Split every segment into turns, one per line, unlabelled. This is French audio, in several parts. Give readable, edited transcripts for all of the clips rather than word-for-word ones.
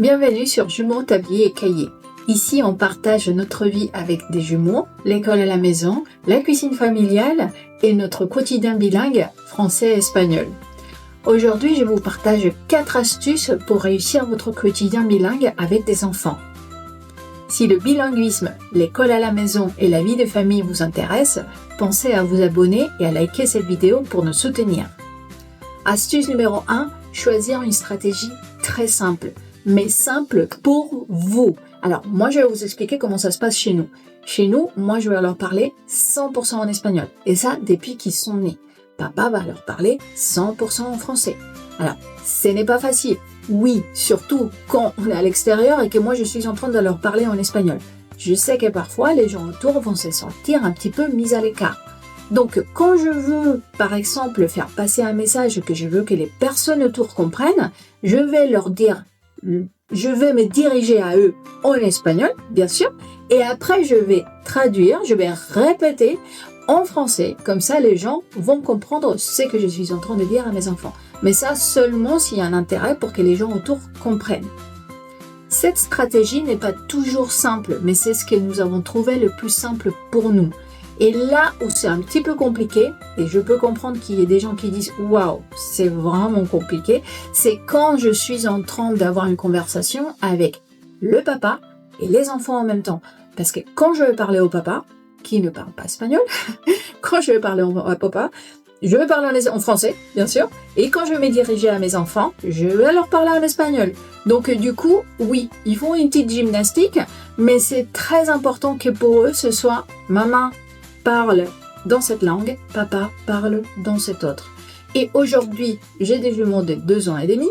Bienvenue sur Jumeaux, Tablier et Cahiers. Ici, on partage notre vie avec des jumeaux, l'école à la maison, la cuisine familiale et notre quotidien bilingue français-espagnol. Aujourd'hui, je vous partage 4 astuces pour réussir votre quotidien bilingue avec des enfants. Si le bilinguisme, l'école à la maison et la vie de famille vous intéressent, pensez à vous abonner et à liker cette vidéo pour nous soutenir. Astuce numéro 1, choisir une stratégie très simple, mais simple pour vous. Alors, moi, je vais vous expliquer comment ça se passe chez nous. Chez nous, moi, je vais leur parler 100% en espagnol. Et ça, depuis qu'ils sont nés. Papa va leur parler 100% en français. Alors, ce n'est pas facile. Oui, surtout quand on est à l'extérieur et que moi, je suis en train de leur parler en espagnol. Je sais que parfois, les gens autour vont se sentir un petit peu mis à l'écart. Donc, quand je veux, par exemple, faire passer un message que je veux que les personnes autour comprennent, je vais leur dire, je vais me diriger à eux en espagnol, bien sûr, et après, je vais traduire, je vais répéter en français. Comme ça, les gens vont comprendre ce que je suis en train de dire à mes enfants. Mais ça, seulement s'il y a un intérêt pour que les gens autour comprennent. Cette stratégie n'est pas toujours simple, mais c'est ce que nous avons trouvé le plus simple pour nous. Et là où c'est un petit peu compliqué, et je peux comprendre qu'il y ait des gens qui disent « Waouh, c'est vraiment compliqué », c'est quand je suis en train d'avoir une conversation avec le papa et les enfants en même temps. Parce que quand je vais parler au papa, qui ne parle pas espagnol, quand je vais parler au papa, je vais parler en français, bien sûr, et quand je vais me diriger à mes enfants, je vais leur parler en espagnol. Donc du coup, oui, ils font une petite gymnastique, mais c'est très important que pour eux, ce soit « Maman parle dans cette langue, papa parle dans cette autre ». Et aujourd'hui, j'ai des jumeaux de 2 ans et demi,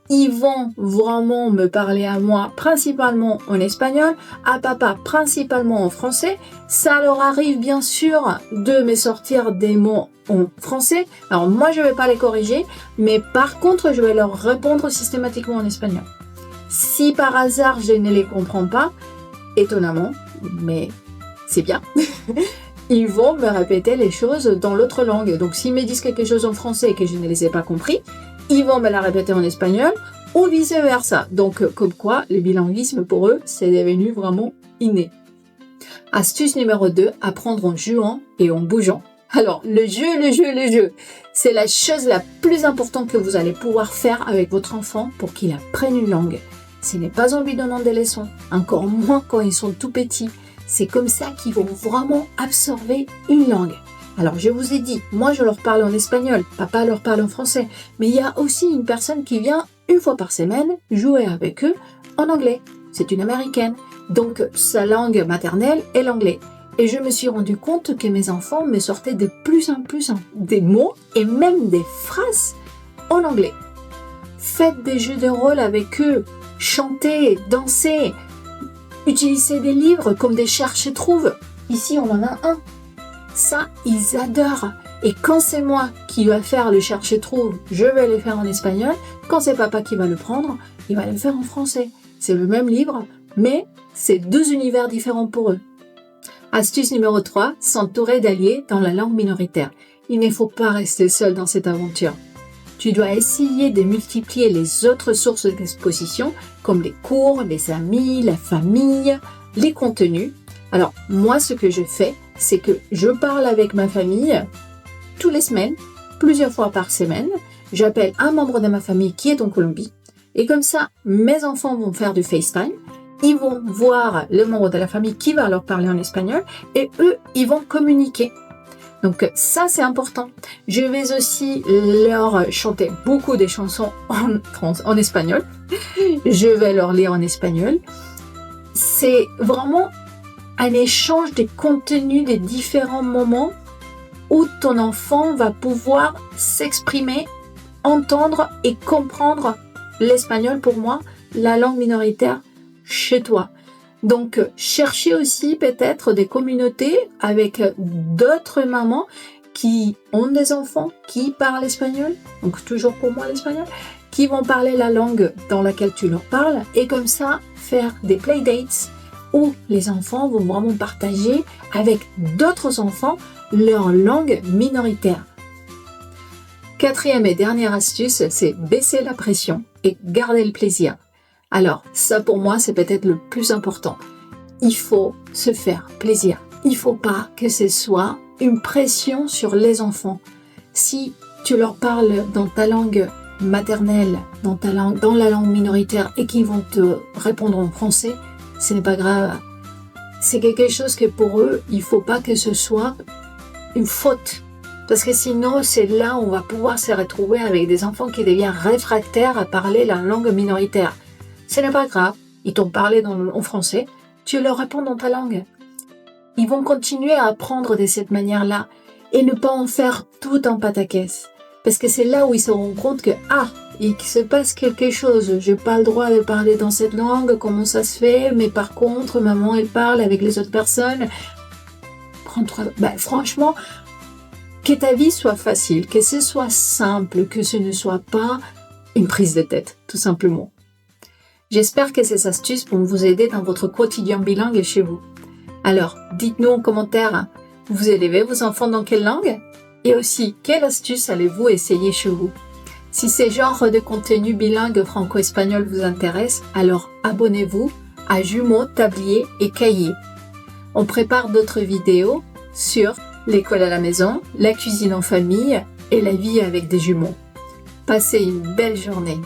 ils vont vraiment me parler à moi principalement en espagnol, à papa principalement en français. Ça leur arrive bien sûr de me sortir des mots en français. Alors moi je vais pas les corriger, mais par contre je vais leur répondre systématiquement en espagnol. Si par hasard je ne les comprends pas, étonnamment, mais c'est bien, ils vont me répéter les choses dans l'autre langue. Donc s'ils me disent quelque chose en français et que je ne les ai pas compris, ils vont me la répéter en espagnol ou vice-versa. Donc, comme quoi, le bilinguisme, pour eux, c'est devenu vraiment Astuce numéro 2, apprendre en jouant et en bougeant. Alors, le jeu, c'est la chose la plus importante que vous allez pouvoir faire avec votre enfant pour qu'il apprenne une langue. Ce n'est pas en lui donnant des leçons, encore moins quand ils sont tout petits. C'est comme ça qu'ils vont vraiment absorber une langue. Alors, je vous ai dit, moi, je leur parle en espagnol, papa leur parle en français, mais il y a aussi une personne qui vient 1 fois par semaine jouer avec eux en anglais. C'est une américaine, donc sa langue maternelle est l'anglais. Et je me suis rendu compte que mes enfants me sortaient de plus en plus des mots et même des phrases en anglais. Faites des jeux de rôle avec eux, chantez, dansez, utilisez des livres comme des cherche-trouve. Ici, on en a un. Ça, ils adorent. Et quand c'est moi qui vais faire le cherche-trouve, je vais le faire en espagnol. Quand c'est papa qui va le prendre, il va le faire en français. C'est le même livre, mais c'est 2 univers différents pour eux. Astuce numéro 3, s'entourer d'alliés dans la langue minoritaire. Il ne faut pas rester seul dans cette aventure. Tu dois essayer de multiplier les autres sources d'exposition, comme les cours, les amis, la famille, les contenus. Alors, moi, ce que je fais, c'est que je parle avec ma famille tous les semaines, plusieurs fois par semaine. J'appelle un membre de ma famille qui est en Colombie. Et comme ça, mes enfants vont faire du FaceTime. Ils vont voir le membre de la famille qui va leur parler en espagnol. Et eux, ils vont communiquer. Donc ça, c'est important. Je vais aussi leur chanter beaucoup des chansons en espagnol. Je vais leur lire en espagnol. C'est vraiment un échange des contenus des différents moments où ton enfant va pouvoir s'exprimer, entendre et comprendre l'espagnol, pour moi, la langue minoritaire chez toi. Donc, cherchez aussi peut-être des communautés avec d'autres mamans qui ont des enfants qui parlent espagnol, donc toujours pour moi l'espagnol, qui vont parler la langue dans laquelle tu leur parles, et comme ça, faire des playdates où les enfants vont vraiment partager avec d'autres enfants leur langue minoritaire. 4e et dernière astuce, c'est baisser la pression et garder le plaisir. Alors, ça pour moi, c'est peut-être le plus important. Il faut se faire plaisir. Il ne faut pas que ce soit une pression sur les enfants. Si tu leur parles dans ta langue maternelle, dans la langue minoritaire et qu'ils vont te répondre en français, ce n'est pas grave. C'est quelque chose que pour eux, il ne faut pas que ce soit une faute. Parce que sinon, c'est là où on va pouvoir se retrouver avec des enfants qui deviennent réfractaires à parler la langue minoritaire. Ce n'est pas grave, ils t'ont parlé en français, tu leur réponds dans ta langue. Ils vont continuer à apprendre de cette manière-là et ne pas en faire tout un pataquès. Parce que c'est là où ils se rendent compte que, il se passe quelque chose, j'ai pas le droit de parler dans cette langue, comment ça se fait, mais par contre, maman, elle parle avec les autres personnes. Franchement, que ta vie soit facile, que ce soit simple, que ce ne soit pas une prise de tête, tout simplement. J'espère que ces astuces vont vous aider dans votre quotidien bilingue chez vous. Alors, dites-nous en commentaire, vous élevez vos enfants dans quelle langue? Et aussi, quelle astuce allez-vous essayer chez vous? Si ces genres de contenu bilingue franco-espagnol vous intéressent, alors abonnez-vous à Jumeaux, Tablier et Cahiers. On prépare d'autres vidéos sur l'école à la maison, la cuisine en famille et la vie avec des jumeaux. Passez une belle journée.